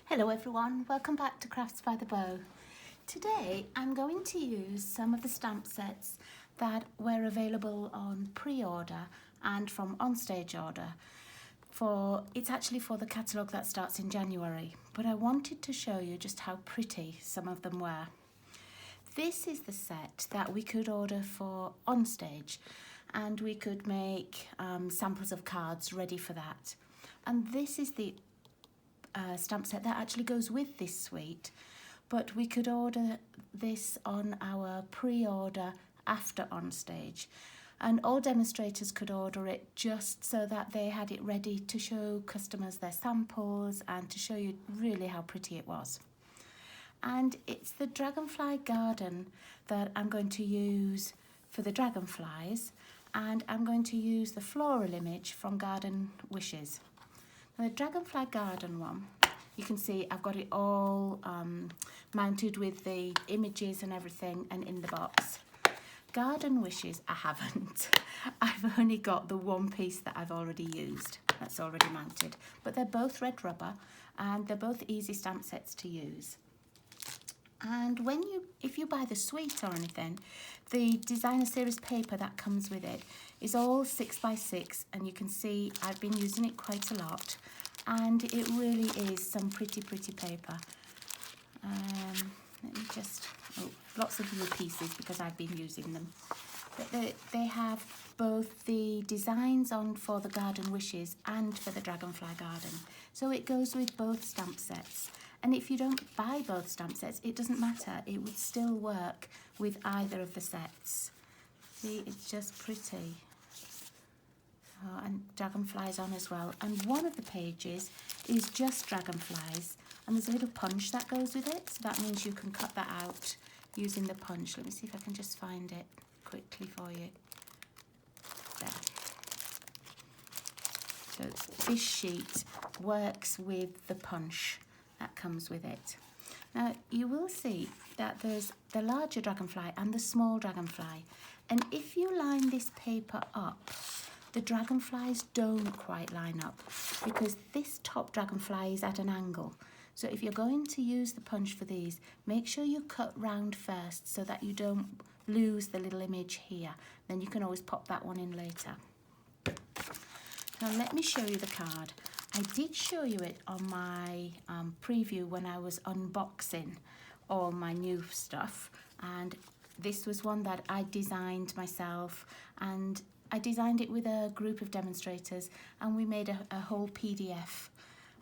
Hello everyone, welcome back to Crafts by the Bow. Today I'm going to use some of the stamp sets that were available on pre-order and from on-stage order. It's actually for the catalogue that starts in January, but I wanted to show you just how pretty some of them were. This is the set that we could order for on-stage, and we could make samples of cards ready for that. And this is the stamp set that actually goes with this suite, but we could order this on our pre-order after on stage, and all demonstrators could order it just so that they had it ready to show customers their samples and to show you really how pretty it was. And it's the Dragonfly garden that I'm going to use for the Dragonflies, and I'm going to use the floral image from Garden Wishes. Now, the Dragonfly garden one, you can see I've got it all mounted with the images and everything and in the box. Garden Wishes, I haven't. I've only got the one piece that I've already used that's already mounted, but they're both red rubber and they're both easy stamp sets to use. And if you buy the suite or anything, the designer series paper that comes with it is all 6x6, and you can see I've been using it quite a lot, and it really is some pretty paper. Let me just, lots of little pieces because I've been using them. But they have both the designs on for the Garden Wishes and for the Dragonfly garden, so it goes with both stamp sets. And if you don't buy both stamp sets, it doesn't matter. It would still work with either of the sets. See, it's just pretty. Oh, and Dragonflies on as well. And one of the pages is just Dragonflies. And there's a little punch that goes with it. So that means you can cut that out using the punch. Let me see if I can just find it quickly for you. There. So this sheet works with the punch that comes with it. Now you will see that there's the larger dragonfly and the small dragonfly, and if you line this paper up, the dragonflies don't quite line up because this top dragonfly is at an angle. So if you're going to use the punch for these, make sure you cut round first so that you don't lose the little image here. Then you can always pop that one in later. Now let me show you the card. I did show you it on my preview when I was unboxing all my new stuff, and this was one that I designed myself, and I designed it with a group of demonstrators, and we made a whole PDF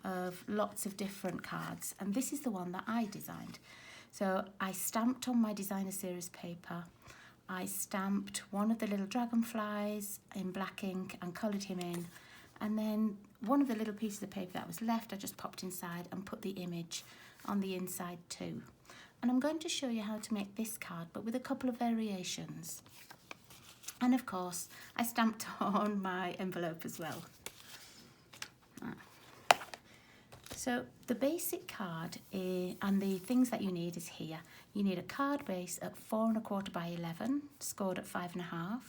of lots of different cards, and this is the one that I designed. So I stamped on my designer series paper, I stamped one of the little dragonflies in black ink and coloured him in, and then one of the little pieces of paper that was left I just popped inside and put the image on the inside too. And I'm going to show you how to make this card, but with a couple of variations. And of course I stamped on my envelope as well. So the basic card and the things that you need is here. You need a card base at 4 1/4 by 11, scored at 5 1/2.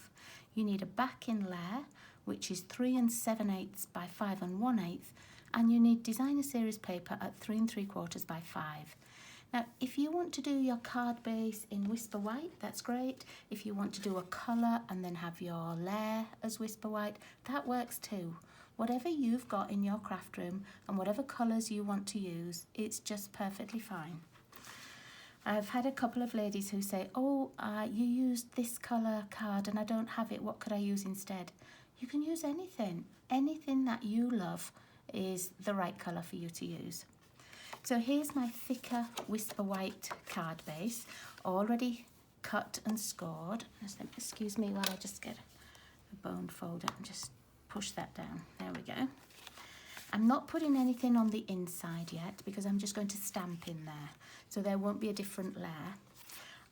You need a back inlay, which is 3 7/8 by 5 1/8, and you need designer series paper at 3 3/4 by 5. Now, if you want to do your card base in Whisper White, that's great. If you want to do a colour and then have your layer as Whisper White, that works too. Whatever you've got in your craft room and whatever colours you want to use, it's just perfectly fine. I've had a couple of ladies who say, oh, you used this colour card and I don't have it, what could I use instead? You can use anything. Anything that you love is the right colour for you to use. So here's my thicker Whisper White card base, already cut and scored. Excuse me while I just get a bone folder and just push that down. There we go. I'm not putting anything on the inside yet because I'm just going to stamp in there, so there won't be a different layer.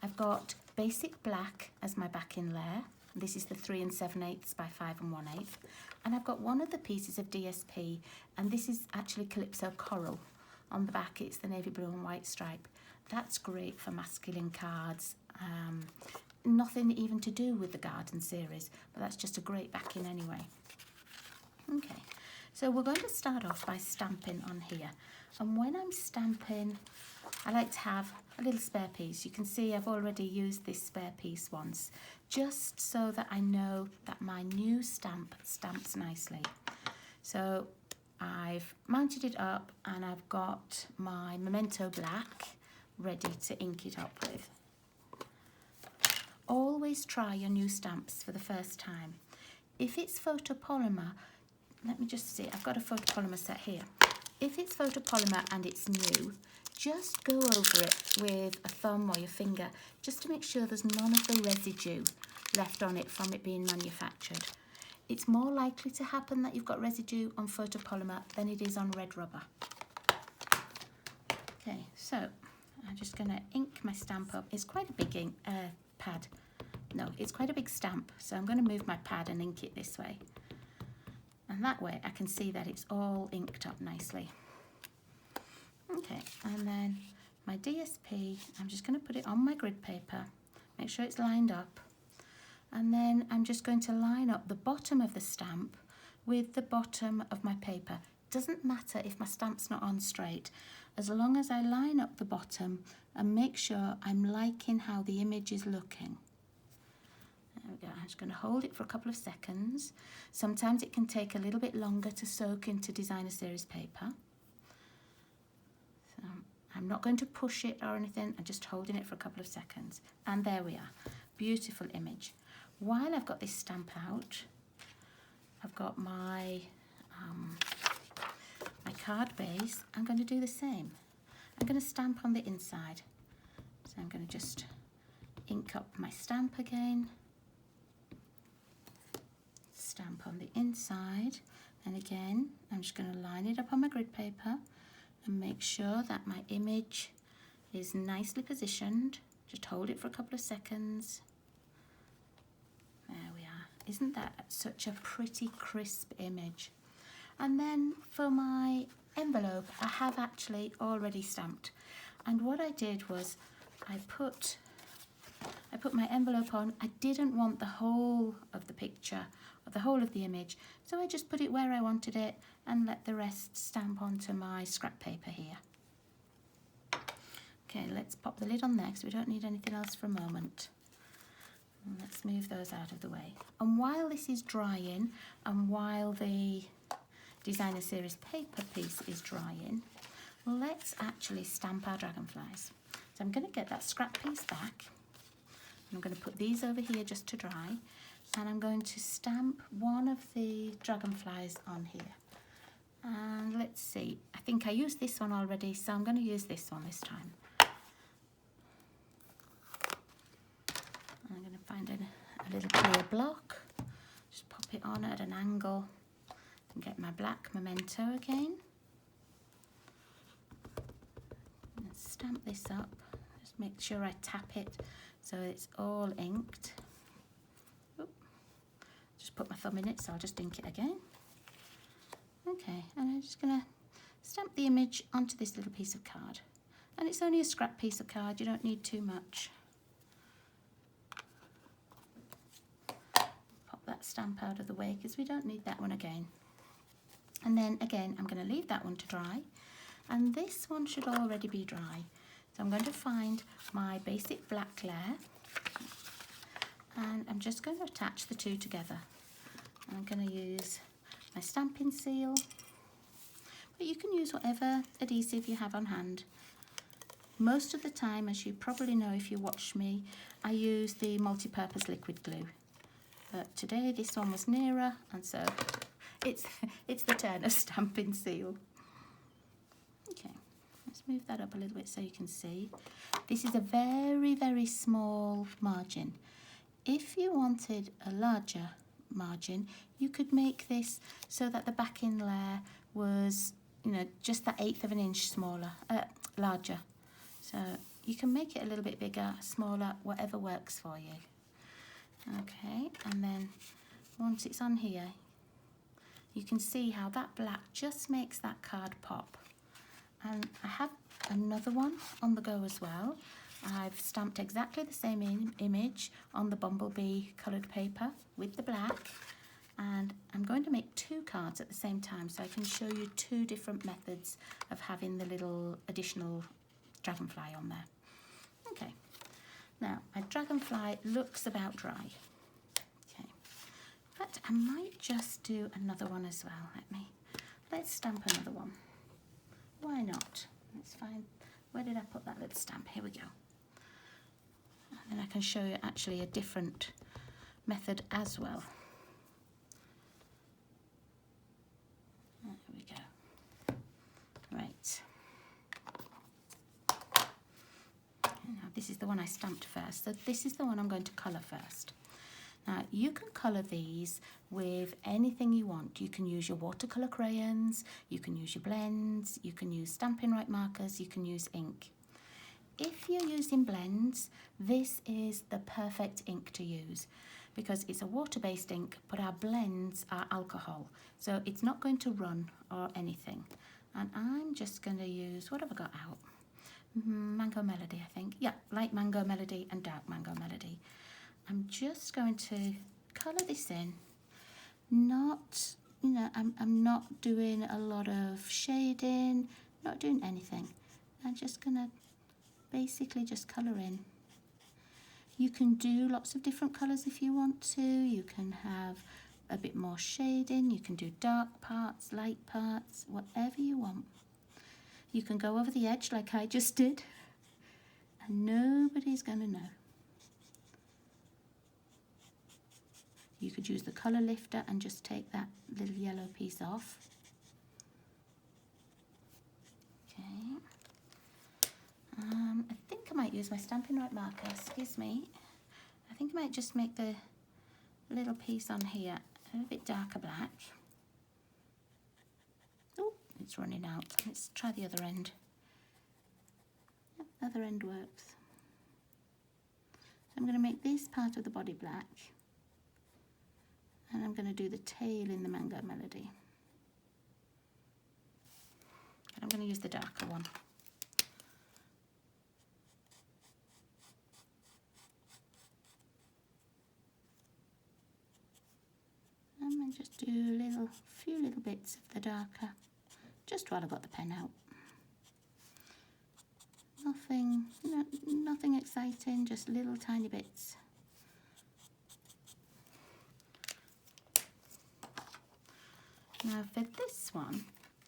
I've got basic black as my back inlay. This is the 3 7/8 by 5 1/8, and I've got one of the pieces of DSP, and this is actually Calypso Coral. On the back it's the navy blue and white stripe. That's great for masculine cards. Nothing even to do with the garden series, but that's just a great backing anyway. Okay, So we're going to start off by stamping on here. And when I'm stamping, I like to have a little spare piece. You can see I've already used this spare piece once, just so that I know that my new stamp stamps nicely. So I've mounted it up and I've got my Memento Black ready to ink it up with. Always try your new stamps for the first time. If it's photopolymer, let me just see, I've got a photopolymer set here. If it's photopolymer and it's new, just go over it with a thumb or your finger, just to make sure there's none of the residue left on it from it being manufactured. It's more likely to happen that you've got residue on photopolymer than it is on red rubber. Okay, so I'm just going to ink my stamp up. It's quite a big ink pad. No, it's quite a big stamp, so I'm going to move my pad and ink it this way. And that way I can see that it's all inked up nicely. Okay, and then my DSP, I'm just going to put it on my grid paper, make sure it's lined up. And then I'm just going to line up the bottom of the stamp with the bottom of my paper. Doesn't matter if my stamp's not on straight, as long as I line up the bottom and make sure I'm liking how the image is looking. There we go. I'm just going to hold it for a couple of seconds. Sometimes it can take a little bit longer to soak into designer series paper. So I'm not going to push it or anything, I'm just holding it for a couple of seconds. And there we are. Beautiful image. While I've got this stamp out, I've got my my card base. I'm going to do the same. I'm going to stamp on the inside. So I'm going to just ink up my stamp again. Stamp on the inside, and again I'm just going to line it up on my grid paper and make sure that my image is nicely positioned. Just hold it for a couple of seconds. There we are. Isn't that such a pretty crisp image? And then for my envelope, I have actually already stamped, and what I did was I put my envelope on. I didn't want the whole of the picture, or the whole of the image, so I just put it where I wanted it and let the rest stamp onto my scrap paper here. Okay, let's pop the lid on there because we don't need anything else for a moment. And let's move those out of the way. And while this is drying, and while the designer series paper piece is drying, let's actually stamp our dragonflies. So I'm going to get that scrap piece back. I'm going to put these over here just to dry, and I'm going to stamp one of the dragonflies on here. And let's see, I think I used this one already, so I'm going to use this one this time. I'm going to find a little clear block, just pop it on at an angle and get my black Memento again. And stamp this up, just make sure I tap it so it's all inked. Oop. Just put my thumb in it, so I'll just ink it again. Okay, and I'm just going to stamp the image onto this little piece of card. And it's only a scrap piece of card, you don't need too much. Pop that stamp out of the way because we don't need that one again. And then again, I'm going to leave that one to dry. And this one should already be dry. So I'm going to find my basic black glare, and I'm just going to attach the two together. And I'm going to use my stamping seal, but you can use whatever adhesive you have on hand. Most of the time, as you probably know if you watch me, I use the multi-purpose liquid glue. But today this one was nearer, and so it's the turn of stamping seal. Okay. Let's move that up a little bit so you can see. This is a very, very small margin. If you wanted a larger margin, you could make this so that the backing layer was, you know, just that 1/8 of an inch smaller, larger. So you can make it a little bit bigger, smaller, whatever works for you. Okay, and then once it's on here, you can see how that black just makes that card pop. And I have another one on the go as well. I've stamped exactly the same image on the bumblebee coloured paper with the black, And I'm going to make 2 cards at the same time so I can show you 2 different methods of having the little additional dragonfly on there. Okay, now my dragonfly looks about dry. Okay, but I might just do another one as well. Let's stamp another one. Why not? Let's find, where did I put that little stamp? Here we go. And then I can show you actually a different method as well. There we go. Right. Now this is the one I stamped first. So this is the one I'm going to colour first. Now you can colour these with anything you want. You can use your watercolour crayons, you can use your blends, you can use Stampin' Up markers, you can use ink. If you're using blends, this is the perfect ink to use because it's a water-based ink, but our blends are alcohol, so it's not going to run or anything. And I'm just going to use, what have I got out? Mango Melody, I think. Yeah, light Mango Melody and dark Mango Melody. I'm just going to colour this in. Not, you know, I'm not doing a lot of shading, not doing anything. I'm just going to basically just colour in. You can do lots of different colours if you want to. You can have a bit more shading. You can do dark parts, light parts, whatever you want. You can go over the edge like I just did, and nobody's going to know. You could use the colour lifter and just take that little yellow piece off. Okay. I think I might use my Stampin' Up marker, excuse me. I think I might just make the little piece on here a little bit darker black. Oh, it's running out. Let's try the other end. Yep, other end works. So I'm going to make this part of the body black. And I'm going to do the tail in the Mango Melody. And I'm going to use the darker one. And just do a few little bits of the darker, just while I've got the pen out. Nothing, nothing exciting, just little tiny bits. Now for this one,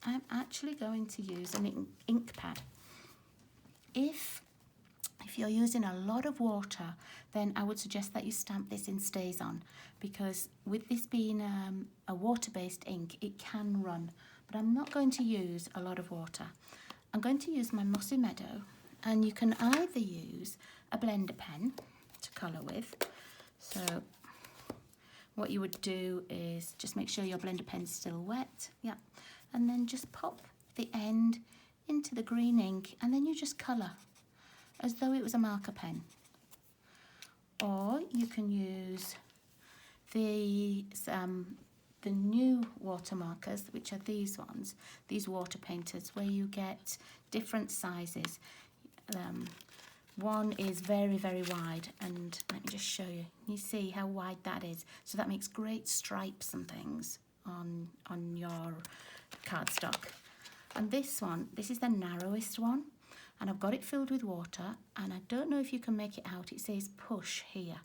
I'm actually going to use an ink pad. If you're using a lot of water, then I would suggest that you stamp this in StazOn, because with this being a water-based ink, it can run. But I'm not going to use a lot of water. I'm going to use my Mossy Meadow, and you can either use a blender pen to colour with. So what you would do is just make sure your blender pen's still wet, yeah, and then just pop the end into the green ink, and then you just colour as though it was a marker pen. Or you can use the new water markers, which are these ones, these water painters, where you get different sizes. One is very, very wide, and let me just show you. You see how wide that is? So that makes great stripes and things on your cardstock. And this one, this is the narrowest one, and I've got it filled with water, and I don't know if you can make it out. It says push here.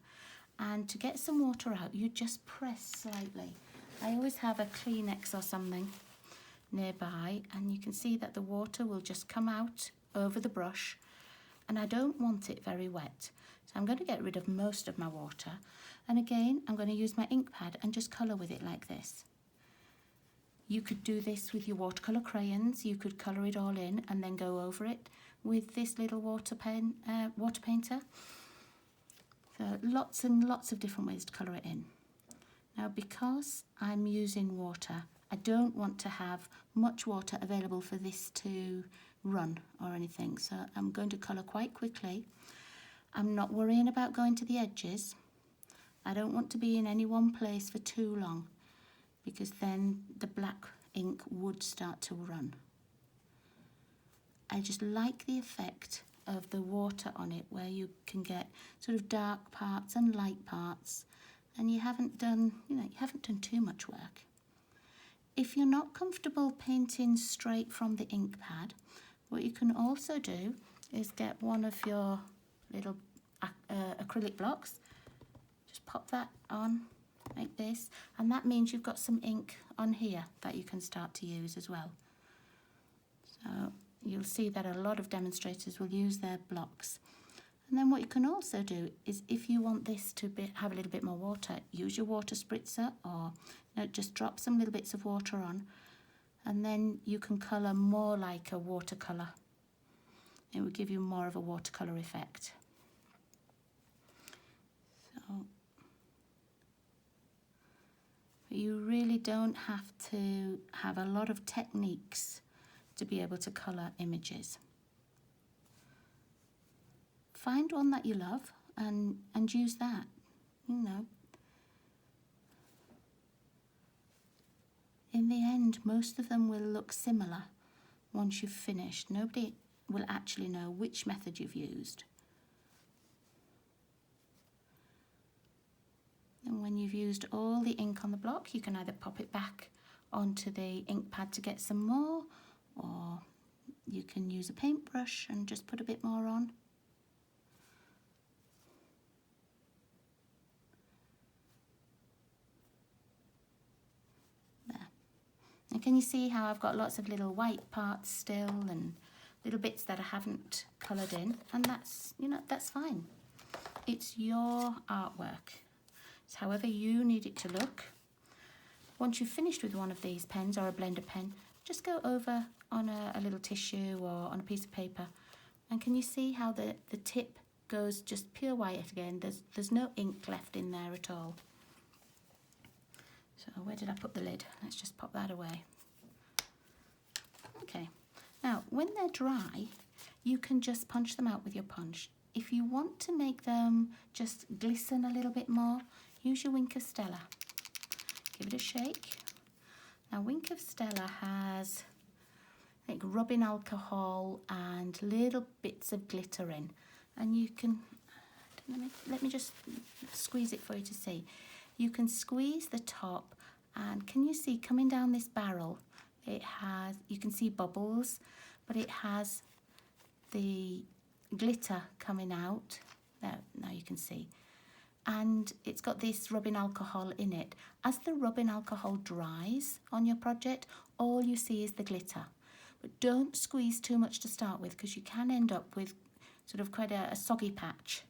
And to get some water out, you just press slightly. I always have a Kleenex or something nearby, and you can see that the water will just come out over the brush, and I don't want it very wet. So I'm going to get rid of most of my water, and again I'm going to use my ink pad and just colour with it like this. You could do this with your watercolour crayons. You could colour it all in and then go over it with this little water painter. So lots and lots of different ways to colour it in. Now because I'm using water, I don't want to have much water available for this to run or anything, so I'm going to colour quite quickly. I'm not worrying about going to the edges. I don't want to be in any one place for too long, because then the black ink would start to run. I just like the effect of the water on it, where you can get sort of dark parts and light parts, and you haven't done too much work. If you're not comfortable painting straight from the ink pad, what you can also do is get one of your little acrylic blocks, just pop that on like this, and that means you've got some ink on here that you can start to use as well. So you'll see that a lot of demonstrators will use their blocks. And then what you can also do is, if you want this to have a little bit more water, use your water spritzer, or just drop some little bits of water on, and then you can colour more like a watercolour. It will give you more of a watercolour effect. So you really don't have to have a lot of techniques to be able to colour images. Find one that you love and use that, In the end, most of them will look similar once you've finished. Nobody will actually know which method you've used. And when you've used all the ink on the block, you can either pop it back onto the ink pad to get some more, or you can use a paintbrush and just put a bit more on. There. And can you see how I've got lots of little white parts still and little bits that I haven't coloured in? And that's, that's fine. It's your artwork. It's however you need it to look. Once you've finished with one of these pens or a blender pen, just go over on a little tissue or on a piece of paper, and can you see how the tip goes just pure white again? There's no ink left in there at all. So where did I put the lid? Let's just pop that away. Okay, now when they're dry, you can just punch them out with your punch. If you want to make them just glisten a little bit more, use your Wink of Stella. Give it a shake. Now Wink of Stella has like rubbing alcohol and little bits of glitter in, and you can, let me just squeeze it for you to see. You can squeeze the top, and can you see coming down this barrel, it has, you can see bubbles, but it has the glitter coming out. There, now you can see. And it's got this rubbing alcohol in it. As the rubbing alcohol dries on your project, all you see is the glitter. But don't squeeze too much to start with, because you can end up with sort of quite a soggy patch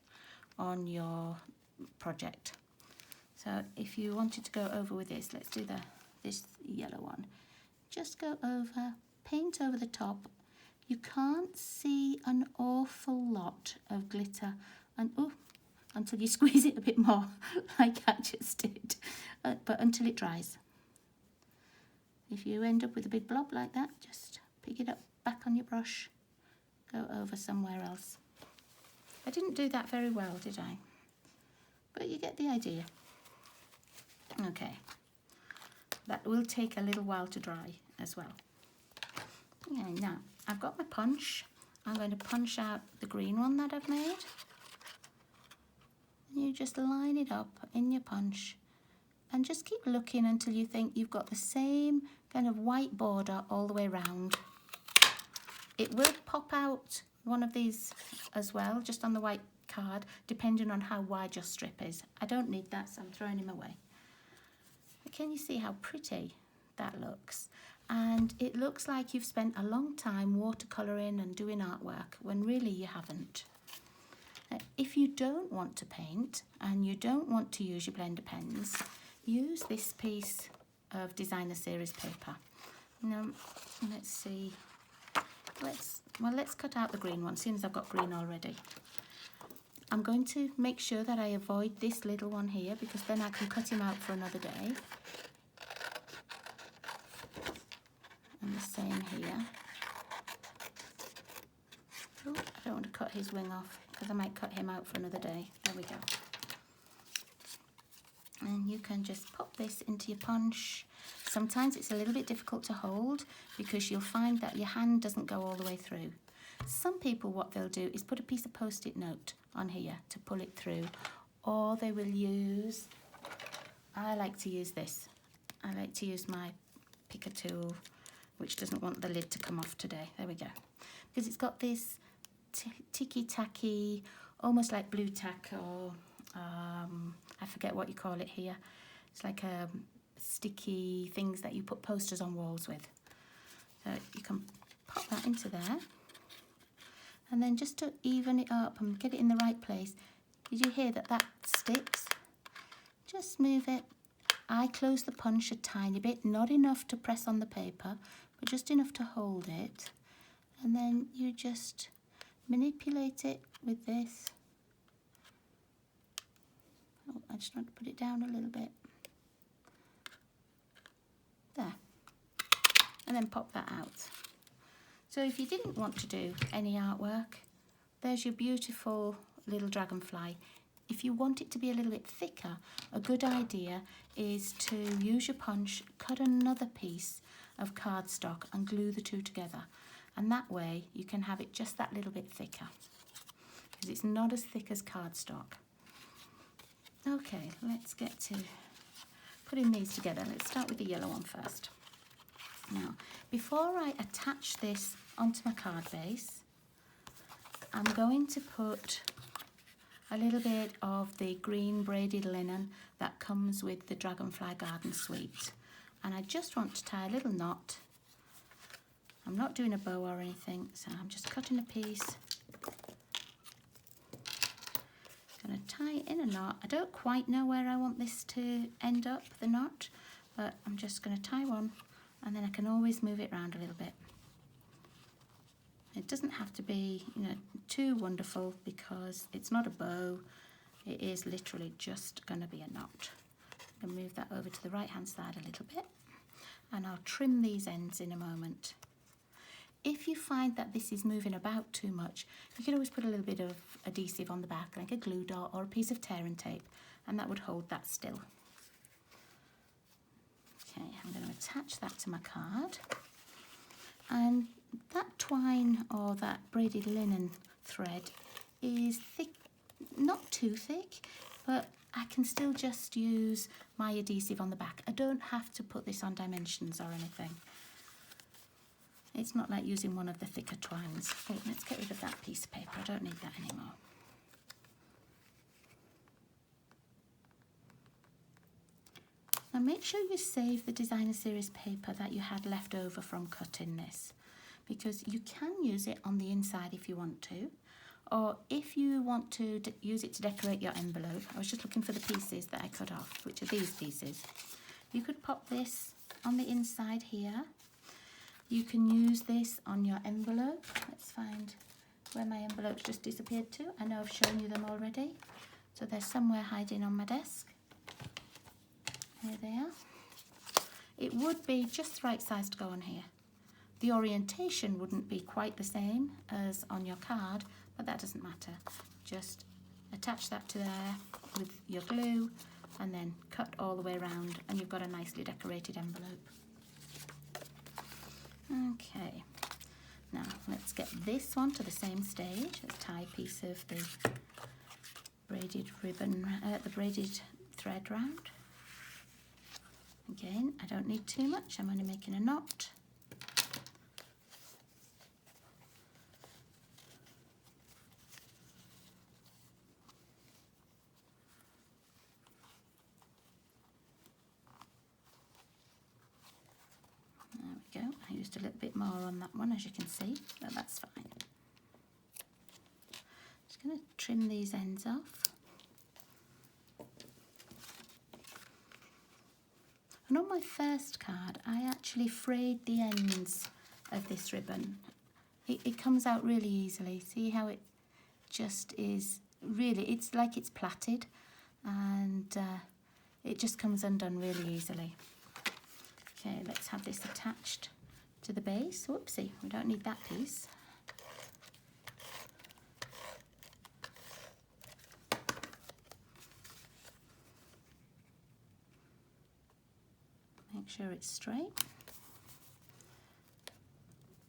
on your project. So if you wanted to go over with this, let's do this yellow one. Just go over, paint over the top. You can't see an awful lot of glitter, and until you squeeze it a bit more, like I just did, but until it dries. If you end up with a big blob like that, just pick it up back on your brush, go over somewhere else. I didn't do that very well, did I? But you get the idea. Okay, that will take a little while to dry as well. Okay, now I've got my punch. I'm going to punch out the green one that I've made. You just line it up in your punch and just keep looking until you think you've got the same kind of white border all the way around. It will pop out one of these as well, just on the white card, depending on how wide your strip is. I don't need that, so I'm throwing him away. But can you see how pretty that looks? And it looks like you've spent a long time watercolouring and doing artwork, when really you haven't. If you don't want to paint and you don't want to use your blender pens, use this piece of designer series paper. Now, let's see. Let's cut out the green one, seeing as I've got green already. I'm going to make sure that I avoid this little one here, because then I can cut him out for another day. And the same here. Oh, I don't want to cut his wing off, because I might cut him out for another day. There we go. And you can just pop this into your punch. Sometimes it's a little bit difficult to hold, because you'll find that your hand doesn't go all the way through. Some people, what they'll do is put a piece of post-it note on here to pull it through, or they will use I like to use this. I like to use my picker tool, which doesn't want the lid to come off today. There we go. Because it's got this ticky-tacky, almost like blue tack, or I forget what you call it here. It's like sticky things that you put posters on walls with. So you can pop that into there. And then just to even it up and get it in the right place, did you hear that sticks? Just move it. I close the punch a tiny bit, not enough to press on the paper, but just enough to hold it. And then you just manipulate it with this. Oh, I just want to put it down a little bit. There. And then pop that out. So if you didn't want to do any artwork, there's your beautiful little dragonfly. If you want it to be a little bit thicker, a good idea is to use your punch, cut another piece of cardstock and glue the two together. And that way you can have it just that little bit thicker, because it's not as thick as cardstock. Okay, let's get to putting these together. Let's start with the yellow one first. Now, before I attach this onto my card base, I'm going to put a little bit of the green braided linen that comes with the Dragonfly Garden Suite. And I just want to tie a little knot. I'm not doing a bow or anything, so I'm just cutting a piece. Going to tie it in a knot. I don't quite know where I want this to end up, the knot, but I'm just going to tie one, and then I can always move it around a little bit. It doesn't have to be, too wonderful, because it's not a bow. It is literally just going to be a knot. I'm going to move that over to the right hand side a little bit, and I'll trim these ends in a moment. If you find that this is moving about too much, you can always put a little bit of adhesive on the back, like a glue dot or a piece of tearing tape, and that would hold that still. Okay, I'm going to attach that to my card. And that twine or that braided linen thread is thick, not too thick, but I can still just use my adhesive on the back. I don't have to put this on dimensions or anything. It's not like using one of the thicker twines. Oh, let's get rid of that piece of paper. I don't need that anymore. Now make sure you save the designer series paper that you had left over from cutting this, because you can use it on the inside if you want to, or if you want to use it to decorate your envelope. I was just looking for the pieces that I cut off, which are these pieces. You could pop this on the inside here. You can use this on your envelope. Let's find where my envelopes just disappeared to. I know I've shown you them already. So they're somewhere hiding on my desk. Here they are. It would be just the right size to go on here. The orientation wouldn't be quite the same as on your card, but that doesn't matter. Just attach that to there with your glue and then cut all the way around, and you've got a nicely decorated envelope. Okay, now let's get this one to the same stage. Let's tie a piece of the braided ribbon, the braided thread round. Again, I don't need too much, I'm only making a knot. There we go, I used a little bit more on that one, as you can see, but that's fine. Just going to trim these ends off. And on my first card, I actually frayed the ends of this ribbon. It comes out really easily. See how it just is really, it's like it's plaited, and it just comes undone really easily. Okay, let's have this attached to the base. Whoopsie, we don't need that piece. Make sure it's straight.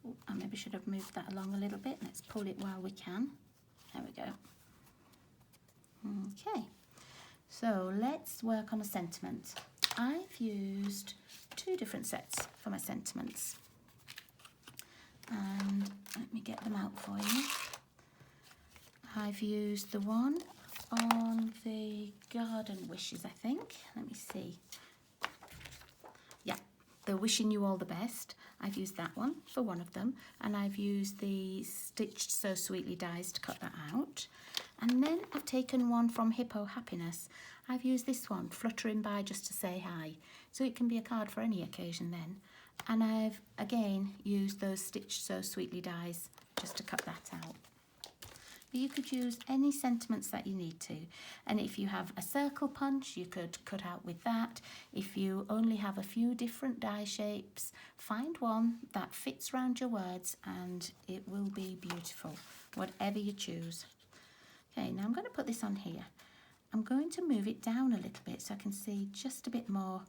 Oh, I maybe should have moved that along a little bit. Let's pull it while we can. There we go. Okay, So let's work on a sentiment. I've used 2 different sets for my sentiments. And let me get them out for you. I've used the one on the garden wishes, I think. Let me see. Yeah, the wishing you all the best. I've used that one for one of them, and I've used the stitched so sweetly dies to cut that out. And then I've taken one from Hippo Happiness. I've used this one, fluttering by just to say hi. So it can be a card for any occasion then. And I've again used those stitched so sweetly dies just to cut that out. But you could use any sentiments that you need to. And if you have a circle punch, you could cut out with that. If you only have a few different die shapes, find one that fits around your words and it will be beautiful, whatever you choose. Okay, now I'm going to put this on here. I'm going to move it down a little bit so I can see just a bit more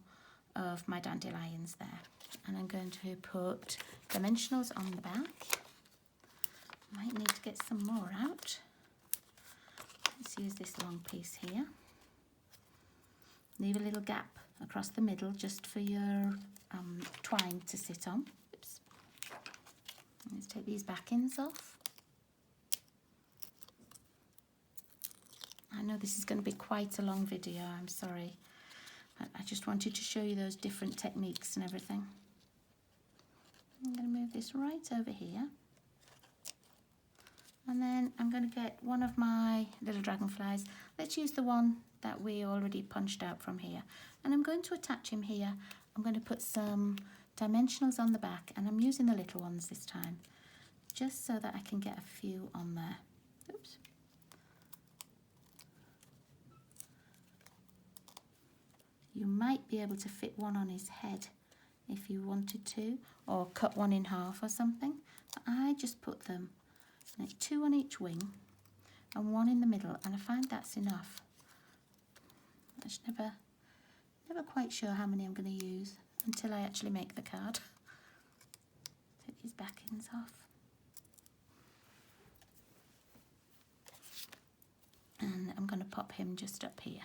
of my dandelions there. And I'm going to put dimensionals on the back. Might need to get some more out. Let's use this long piece here. Leave a little gap across the middle just for your twine to sit on. Oops. Let's take these backends off. I know this is going to be quite a long video, I'm sorry. I just wanted to show you those different techniques and everything. I'm going to move this right over here. And then I'm going to get one of my little dragonflies. Let's use the one that we already punched out from here. And I'm going to attach him here. I'm going to put some dimensionals on the back, and I'm using the little ones this time, just so that I can get a few on there. Oops. You might be able to fit one on his head if you wanted to, or cut one in half or something. But I just put them, like 2 on each wing and 1 in the middle, and I find that's enough. I'm just never quite sure how many I'm going to use until I actually make the card. Take these back ends off. And I'm going to pop him just up here.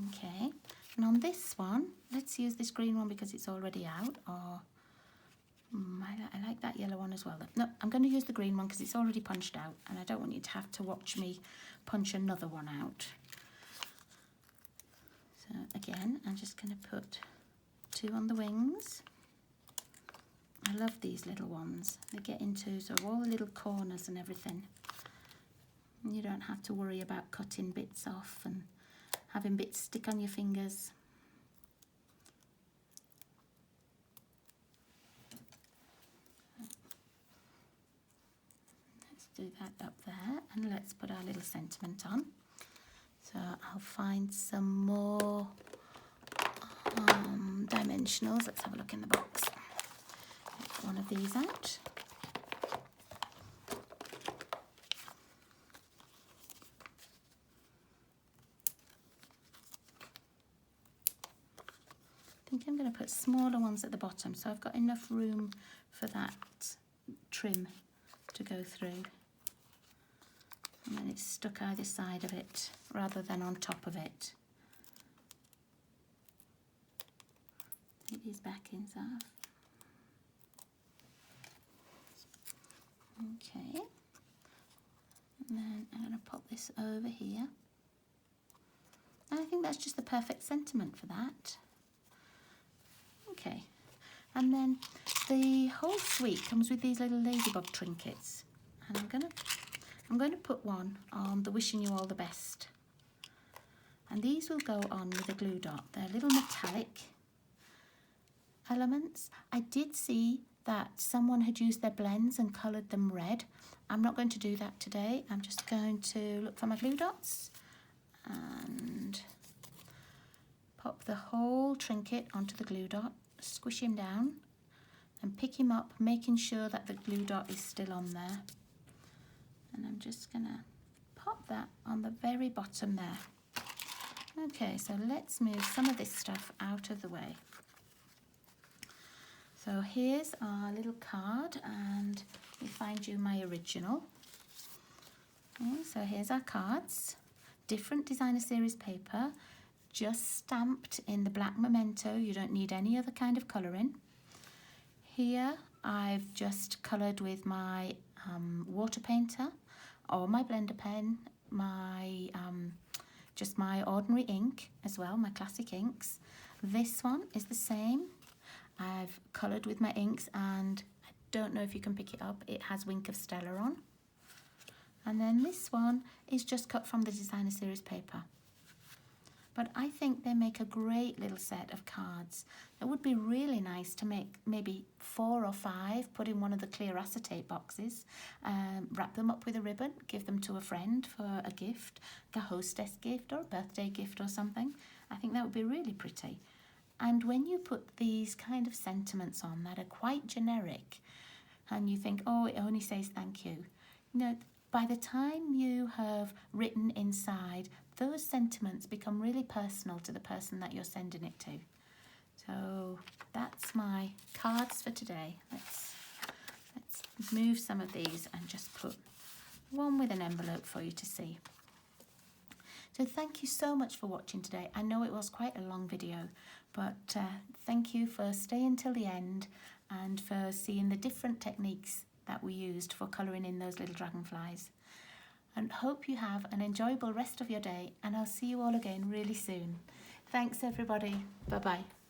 Okay, and on this one, let's use this green one because it's already out, or I like that yellow one as well. No, I'm going to use the green one because it's already punched out, and I don't want you to have to watch me punch another one out. So again, I'm just going to put 2 on the wings. I love these little ones. They get into sort of all the little corners and everything. And you don't have to worry about cutting bits off and having bits stick on your fingers. Let's do that up there, and let's put our little sentiment on. So I'll find some more dimensionals. Let's have a look in the box. Get one of these out. I think I'm going to put smaller ones at the bottom, so I've got enough room for that trim to go through. And then it's stuck either side of it rather than on top of it. Take these backends off. Okay. And then I'm going to pop this over here. And I think that's just the perfect sentiment for that. Okay, and then the whole suite comes with these little ladybug trinkets, and I'm going to put one on the wishing you all the best, and these will go on with a glue dot. They're little metallic elements. I did see that someone had used their blends and coloured them red. I'm not going to do that today. I'm just going to look for my glue dots and pop the whole trinket onto the glue dot, squish him down and pick him up, making sure that the glue dot is still on there. And I'm just gonna pop that on the very bottom there. Okay, so let's move some of this stuff out of the way. So here's our little card, and we find you my original. Okay, so here's our cards. different designer series paper, just stamped in the black memento. You don't need any other kind of colouring. Here I've just coloured with my water painter or my blender pen, my just my ordinary ink as well, my classic inks. This one is the same. I've coloured with my inks, and I don't know if you can pick it up, it has Wink of Stella on. And then this one is just cut from the designer series paper. But I think they make a great little set of cards. It would be really nice to make maybe 4 or 5, put in one of the clear acetate boxes, wrap them up with a ribbon, give them to a friend for a gift, like a hostess gift or a birthday gift or something. I think that would be really pretty. And when you put these kind of sentiments on that are quite generic, and you think, oh, it only says thank you, by the time you have written inside, those sentiments become really personal to the person that you're sending it to. So that's my cards for today. Let's move some of these and just put one with an envelope for you to see. So thank you so much for watching today. I know it was quite a long video, but thank you for staying till the end and for seeing the different techniques that we used for colouring in those little dragonflies. And hope you have an enjoyable rest of your day, and I'll see you all again really soon. Thanks everybody. Bye bye.